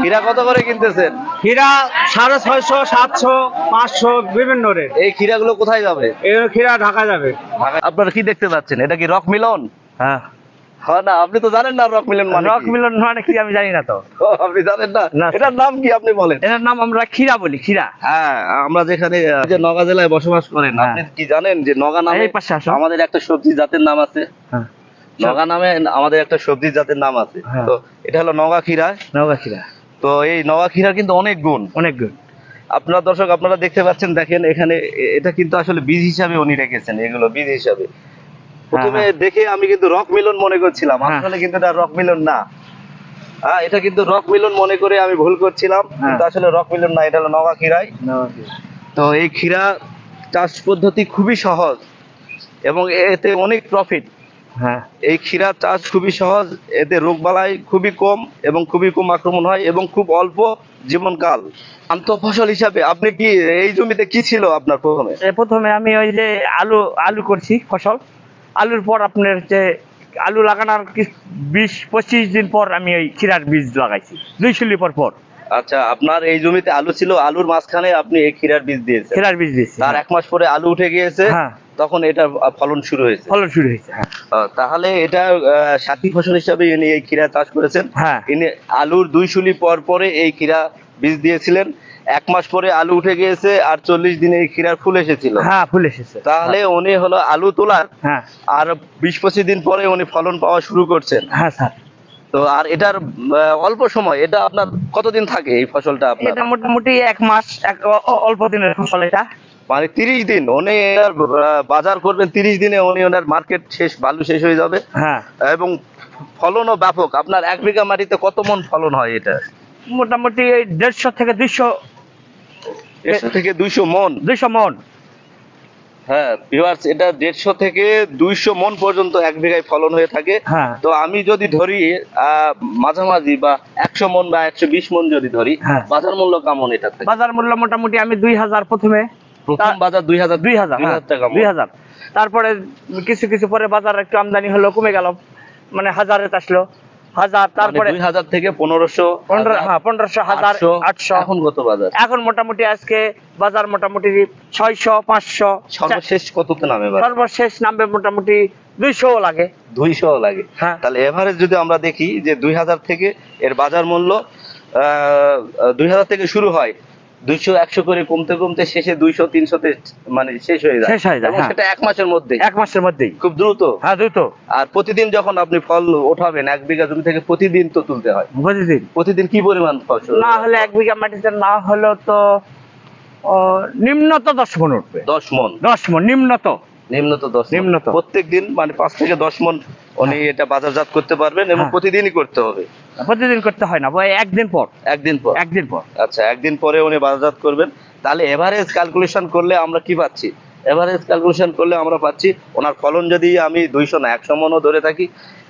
হীরা কত করে কিনতেছেন? ক্ষীরা 650, 700, 500 বিভিন্ন রেট। এই ক্ষীরা গুলো কোথায় যাবে? এই ক্ষীরা ঢাকা যাবে। আপনারা কি দেখতে পাচ্ছেন? এটা কি রক মিলন? হ্যাঁ হ্যাঁ না, আপনি তো জানেন না রক মিলন মানে রক কি? মিলন মানে কি আমি জানি না তো। আপনি জানেন না? না। এটার নাম কি আপনি বলেন? এটার নাম আমরা ক্ষীরা বলি, ক্ষীরা। হ্যাঁ, আমরা যেখানে যে নওগাঁ জেলায় বসবাস করেন, হ্যাঁ। আপনি কি জানেন যে নওগাঁ নামে এই পাশে আসো। আমাদের একটা সবজি জাতের নাম আছে? হ্যাঁ নওগাঁ নামে আমাদের একটা সবজি জাতের নাম আছে। হ্যাঁ। তো এটা হলো নওগাঁ ক্ষীরা। নওগাঁ ক্ষীরা তো এই নওগাঁ ক্ষীরার কিন্তু অনেক গুণ। অনেক গুণ। আপনারা দর্শক আপনারা দেখতে পাচ্ছেন, দেখেন এখানে এটা কিন্তু আসলে বীজ হিসাবে উনি রেখেছেন, এগুলো বীজ হিসাবে। প্রথমে হ্যাঁ। দেখে আমি কিন্তু রক মিলন মনে করছিলাম, হ্যাঁ। আসলে কিন্তু এটা রক মিলন না। হ্যাঁ, এটা কিন্তু রক মিলন মনে করে আমি ভুল করছিলাম, কিন্তু আসলে রক মিলন না, এটা হলো নওগাঁ ক্ষীরাই। তো এই ক্ষীরা চাষ পদ্ধতি খুবই সহজ এবং এতে অনেক প্রফিট। হ্যাঁ এই ক্ষীরা চাষ খুবই সহজ, এতে রোগবালাই খুবই কম এবং খুবই কম আক্রমণ হয় এবং খুব অল্প জীবনকাল। আন্তঃফসল হিসাবে আপনি কি এই জমিতে কি ছিল আপনার প্রথমে? প্রথমে আমি ওই যে আলু করছি ফসল। আলুর পর আপনার যে আলু লাগানোর 20-25 দিন পর আমি ওই ক্ষীরার বীজ লাগাইছি, 2 শুলি পর পর। আচ্ছা, আপনার এই জমিতে আলু ছিল, আলুর মাঝখানে আপনি এই ক্ষীরার বীজ দিয়েছেন। ক্ষীরার বীজ দিয়েছি। তার 1 মাস পরে আলু উঠে গিয়েছে, হ্যাঁ তখন এটা ফলন শুরু হয়েছে। ফলন শুরু হয়েছে। হ্যাঁ তাহলে এটা সাথী ফসল হিসাবে ইনি এই ক্ষীরা চাষ করেছেন। হ্যাঁ। ইনি আলুর 2 শুলি পর পরে এই ক্ষীরা বীজ দিয়েছিলেন। 1 মাস পরে আলু উঠে গিয়েছে আর 40 দিনে এই ক্ষীরার ফুল এসেছিল। হ্যাঁ ফুল এসেছে। তাহলে উনি হলো আলু তোলার হ্যাঁ আর 20-25 দিন পরে উনি ফলন পাওয়া শুরু করছেন। হ্যাঁ স্যার। তো আর এটার অল্প সময়, এটা আপনার কতদিন থাকে এই ফসলটা আপনার? এটা মোটামুটি 1 মাস, অল্প দিনের ফসল এটা। মানে 30 দিন উনি এর বাজার করবেন, 30 দিনে উনি ওনার মার্কেট শেষ, বালু শেষ হয়ে যাবে। হ্যাঁ এবং ফলনও ব্যাপক। আপনার 1 বিঘা মাটিতে কত মন ফলন হয় এটা? মোটামুটি 150 থেকে 200। 150 থেকে 200 মন। 200 মন। হ্যাঁ ভিউয়ার্স, এটা 150 থেকে 200 মন পর্যন্ত 1 বিঘায় ফলন হয়ে থাকে। হ্যাঁ তো আমি যদি ধরি মাঝামাঝি বা 100 মন বা 120 মন যদি ধরি, হ্যাঁ। বাজার মূল্য কেমন এটা থেকে? বাজার মূল্য মোটামুটি আমি 2000 প্রথমে। প্রথম বাজার 2000 হ্যাঁ, টাকা মন। 2000। তারপরে কিছু পরে বাজার একটু আমদানি হলো, কমে গেল, মানে 1000 আসলো, 1000। তারপরে 2000 থেকে 1500, 1500, 1000, 800। এখন কত বাজার? এখন মোটামুটি আজকে বাজার মোটামুটি 600, 500। সর্বশেষ কততে নামে বাজার? সর্বশেষ নামবে মোটামুটি 200 লাগে। 200 লাগে। হ্যাঁ। তাহলে এভারেজ যদি আমরা দেখি যে 2000 থেকে এর বাজার মূল্য 2000 থেকে শুরু হয়, 200-100 করে কমতে কমতে শেষে 200-300 তে মানে শেষ হয়ে যায়। এবং হ্যাঁ। সেটা 1 মাসের মধ্যে, 1 মাসের মধ্যেই। খুব দ্রুত। হ্যাঁ দ্রুত। আর প্রতিদিন যখন আপনি ফল ওঠাবেন 1 বিঘা জমি থেকে, প্রতিদিন তো তুলতে হয়। প্রতিদিন কি পরিমাণ ফসল? না হলে 1 বিঘা মাটিতে না হলো তো নিম্নত 10 মণ উঠবে। 10 মণ। 10 মণ নিম্নত। নিম্নত 10 মণ। নিম্নত। প্রত্যেকদিন মানে 5 থেকে 10 মণ উনি এটা বাজারজাত করতে পারবেন এবং হ্যাঁ। প্রতিদিনই করতে হবে। প্রতিদিন করতে হয় না, একদিন পর। একদিন পর। একদিন পর। আচ্ছা, একদিন পরে উনি বাজারজাত করবেন। তাহলে এভারেজ ক্যালকুলেশন করলে আমরা কি পাচ্ছি? এভারেজ ক্যালকুলেশন করলে আমরা পাচ্ছি ওনার ফলন যদি আমি 200 না 100 মণও ধরে থাকি,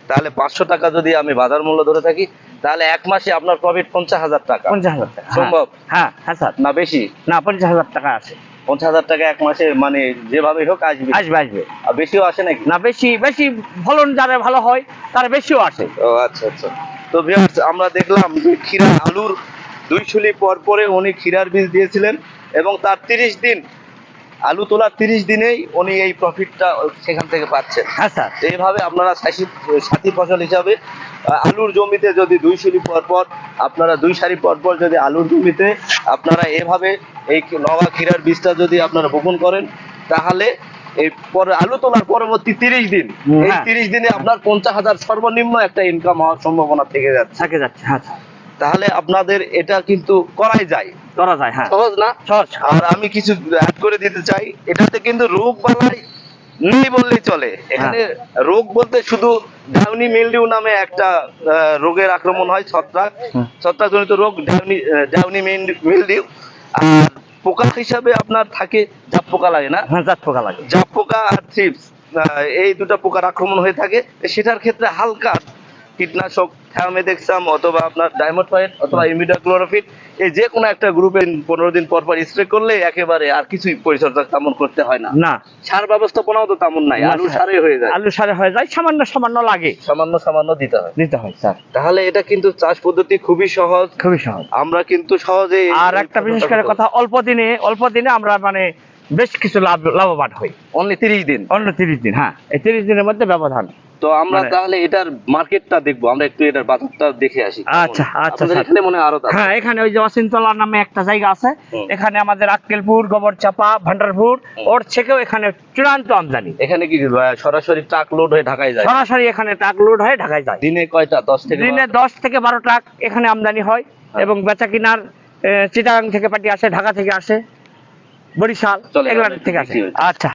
তাহলে 500 টাকা যদি আমি বাজার মূল্য ধরে থাকি, তাহলে 1 মাসে আপনার প্রফিট 50,000 টাকা। 50,000 টাকা সম্ভব? হ্যাঁ হ্যাঁ স্যার। না বেশি? না 50,000 টাকা আছে। 50,000 টাকা 1 মাসে মানে যেভাবে হোক আসবে। আসবে। আর বেশিও আসে নাকি? না বেশি ফলন যার ভালো হয় তার বেশিও আসে। ও আচ্ছা আচ্ছা। তো ভিউয়ার্স, আমরা দেখলাম যে ক্ষীরা আলুর 2 শুলি পর পরে উনি ক্ষীরার বীজ দিয়েছিলেন এবং তার 30 দিন, আলু তোলার 30 দিনেই উনি এই প্রফিটটা সেখান থেকে পাচ্ছেন। হ্যাঁ স্যার। এইভাবে আপনারা সাথী ফসল হিসাবে আলুর জমিতে যদি 2 শুলি পর পর, আপনারা 2 সারি পর পর যদি আলুর জমিতে আপনারা এভাবে এই নওগাঁ ক্ষীরার বীজটা যদি আপনারা বপন করেন, তাহলে এই পরে আলু তোলার পরবর্তী 30 দিন, এই 30 দিনে আপনার 50,000 সর্বনিম্ন একটা ইনকাম হওয়ার সম্ভাবনা থেকে যাচ্ছে। হ্যাঁ। তাহলে আপনাদের এটা কিন্তু করাই যায়। করা যায়। হ্যাঁ সহজ না? সহজ। আর আমি কিছু অ্যাড করে দিতে চাই, এটাতে কিন্তু রোগ বালাই নেই বললেই চলে। এখানে রোগ বলতে শুধু ডাউনি মিলডিউ নামে একটা রোগের আক্রমণ হয়, ছত্রাকজনিত রোগ, ডাউনি মিলডিউ। আর পোকা হিসাবে আপনার থাকে জাপ পোকা, লাগে না? হ্যাঁ জাপ পোকা লাগে। জাপ পোকা আর থ্রিপস, এই দুটো পোকার আক্রমণ হয়ে থাকে। সেটার ক্ষেত্রে হালকা কীটনাশক থায়োমেথক্সাম অথবা আপনার ডাইমোথয়েড অথবা ইমিডাক্লোরোফিট, এই যে কোনো একটা গ্রুপে 15 দিন পর পর স্প্রে করলে একেবারে আর কিছুই পরিচর্যা তেমন করতে হয় না। না, সার ব্যবস্থাপনাও তো তেমন নাই, না, আলু স্যার। সারে হয়ে যায়, আলু সারে হয়ে যায়, সামান্য সামান্য লাগে, সামান্য সামান্য দিতে হয়। দিতে হয় স্যার, তাহলে এটা কিন্তু চাষ পদ্ধতি খুবই সহজ, খুবই সহজ। আমরা কিন্তু সহজে আর একটা বিশেষ করে কথা, অল্প দিনে আমরা মানে বেশ কিছু লাভবান হই। অনলি 30 দিন। অন্য 30 দিন, হ্যাঁ, এই 30 দিনের মধ্যে ব্যবধান। তো আমরা মানে- তাহলে এটার মার্কেটটা দেখবো, আমরা একটু এটার বাজারটা দেখে আসি। আচ্ছা, আচ্ছা, আপনাদের স্যার। এখানে মনে হয় আরো দাম। হ্যাঁ, এখানে ওই যে অসিনতলা নামে একটা জায়গা আছে, হুম। এখানে আমাদের আক্কেলপুর, গোবরচাপা, ভান্ডারপুর, ওর থেকেও এখানে চূড়ান্ত আমদানি। এখানে কি সরাসরি ট্রাক লোড হয়ে ঢাকায় যায়? সরাসরি এখানে ট্রাক লোড হয়ে ঢাকায় যায়। দিনে কয়টা? 10 থেকে দিনে 10 থেকে 12 ট্রাক এখানে আমদানি হয়, এবং বেচা কিনার চিটাগাং থেকে পার্টি আসে, ঢাকা থেকে আসে, বরিশাল, চলে, এগুলা অনেক থেকে বিক্রি আসে। হয়েছে। আচ্ছা।